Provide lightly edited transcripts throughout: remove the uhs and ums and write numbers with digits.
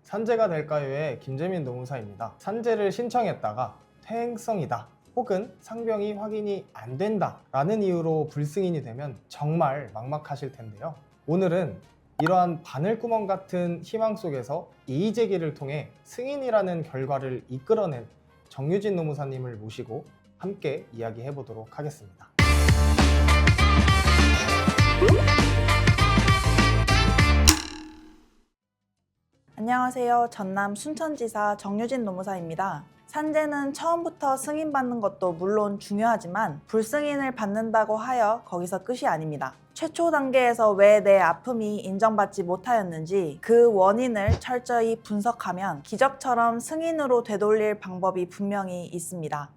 산재가 될까요의 김재민 노무사입니다. 산재를 신청했다가 퇴행성이다 혹은 상병이 확인이 안 된다 라는 이유로 불승인이 되면 정말 막막하실 텐데요. 오늘은 이러한 바늘구멍 같은 희망 속에서 이의제기를 통해 승인이라는 결과를 이끌어낸 정유진 노무사님을 모시고 함께 이야기해 보도록 하겠습니다. 안녕하세요. 전남 순천지사 정유진 노무사입니다. 산재는 처음부터 승인받는 것도 물론 중요하지만 불승인을 받는다고 하여 거기서 끝이 아닙니다. 최초 단계에서 왜 내 아픔이 인정받지 못하였는지 그 원인을 철저히 분석하면 기적처럼 승인으로 되돌릴 방법이 분명히 있습니다.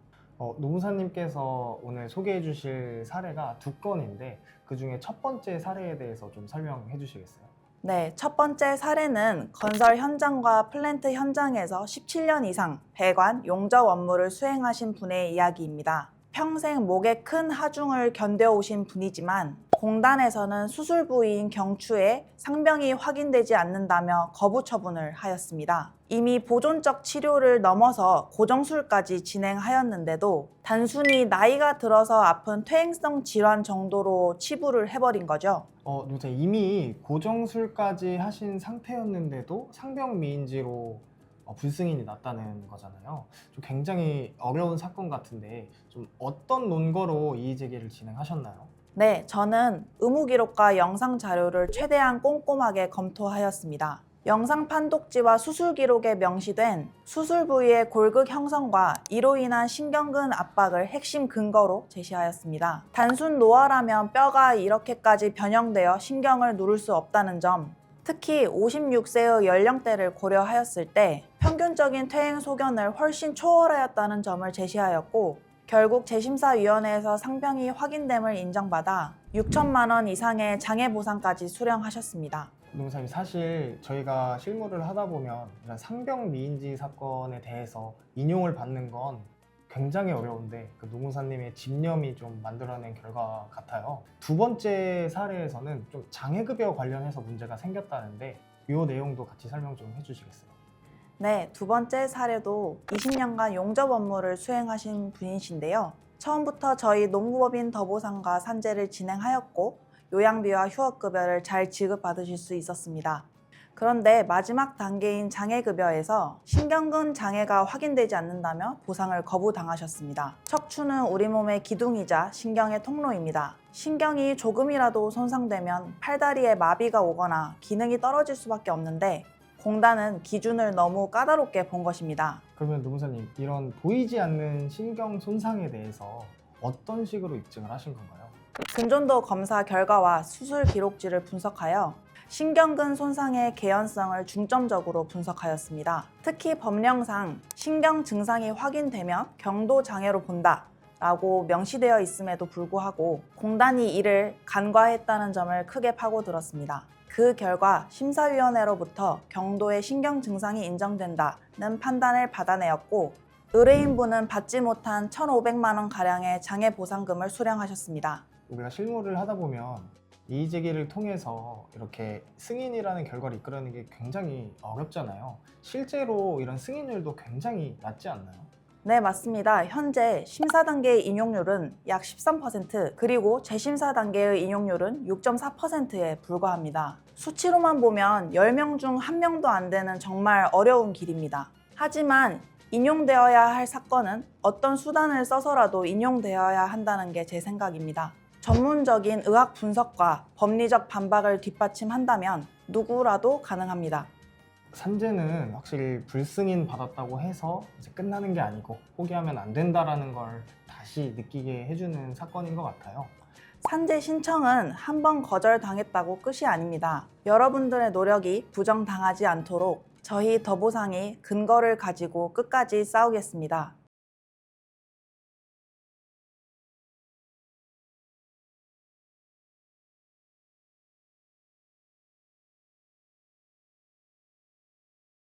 노무사님께서 오늘 소개해 주실 사례가 두 건인데 그 중에 첫 번째 사례에 대해서 좀 설명해 주시겠어요? 네, 첫 번째 사례는 건설 현장과 플랜트 현장에서 17년 이상 배관, 용접 업무를 수행하신 분의 이야기입니다. 평생 목에 큰 하중을 견뎌오신 분이지만 공단에서는 수술 부위인 경추에 상병이 확인되지 않는다며 거부 처분을 하였습니다. 이미 보존적 치료를 넘어서 고정술까지 진행하였는데도 단순히 나이가 들어서 아픈 퇴행성 질환 정도로 치부를 해버린 거죠. 노무사 이미 고정술까지 하신 상태였는데도 상병미인지로 불승인이 났다는 거잖아요. 좀 굉장히 어려운 사건 같은데 좀 어떤 논거로 이의제기를 진행하셨나요? 네, 저는 의무기록과 영상 자료를 최대한 꼼꼼하게 검토하였습니다. 영상 판독지와 수술 기록에 명시된 수술 부위의 골극 형성과 이로 인한 신경근 압박을 핵심 근거로 제시하였습니다. 단순 노화라면 뼈가 이렇게까지 변형되어 신경을 누를 수 없다는 점, 특히 56세의 연령대를 고려하였을 때 평균적인 퇴행 소견을 훨씬 초월하였다는 점을 제시하였고, 결국 재심사위원회에서 상병이 확인됨을 인정받아 6천만 원 이상의 장애보상까지 수령하셨습니다. 노무사님, 사실 저희가 실무를 하다 보면 이런 상병미인지 사건에 대해서 인용을 받는 건 굉장히 어려운데 그 노무사님의 집념이 좀 만들어낸 결과 같아요. 두 번째 사례에서는 좀 장애급여 관련해서 문제가 생겼다는데 이 내용도 같이 설명 좀 해주시겠어요? 네, 두 번째 사례도 20년간 용접 업무를 수행하신 분이신데요. 처음부터 저희 농구법인 더보상과 산재를 진행하였고 요양비와 휴업급여를 잘 지급받으실 수 있었습니다. 그런데 마지막 단계인 장애급여에서 신경근 장애가 확인되지 않는다며 보상을 거부당하셨습니다. 척추는 우리 몸의 기둥이자 신경의 통로입니다. 신경이 조금이라도 손상되면 팔다리에 마비가 오거나 기능이 떨어질 수밖에 없는데 공단은 기준을 너무 까다롭게 본 것입니다. 그러면 노무사님, 이런 보이지 않는 신경 손상에 대해서 어떤 식으로 입증을 하신 건가요? 근존도 검사 결과와 수술 기록지를 분석하여 신경근 손상의 개연성을 중점적으로 분석하였습니다. 특히 법령상 신경 증상이 확인되면 경도 장애로 본다 라고 명시되어 있음에도 불구하고 공단이 이를 간과했다는 점을 크게 파고들었습니다. 그 결과 심사위원회로부터 경도의 신경 증상이 인정된다는 판단을 받아내었고 의뢰인분은 받지 못한 1,500만 원 가량의 장애 보상금을 수령하셨습니다. 우리가 실무를 하다 보면 이의제기를 통해서 이렇게 승인이라는 결과를 이끌어내는 게 굉장히 어렵잖아요. 실제로 이런 승인율도 굉장히 낮지 않나요? 네, 맞습니다. 현재 심사 단계의 인용률은 약 13%, 그리고 재심사 단계의 인용률은 6.4%에 불과합니다. 수치로만 보면 10명 중 1명도 안 되는 정말 어려운 길입니다. 하지만 인용되어야 할 사건은 어떤 수단을 써서라도 인용되어야 한다는 게 제 생각입니다. 전문적인 의학 분석과 법리적 반박을 뒷받침한다면 누구라도 가능합니다. 산재는 확실히 불승인 받았다고 해서 이제 끝나는 게 아니고 포기하면 안 된다라는 걸 다시 느끼게 해주는 사건인 것 같아요. 산재 신청은 한 번 거절당했다고 끝이 아닙니다. 여러분들의 노력이 부정당하지 않도록 저희 더보상이 근거를 가지고 끝까지 싸우겠습니다.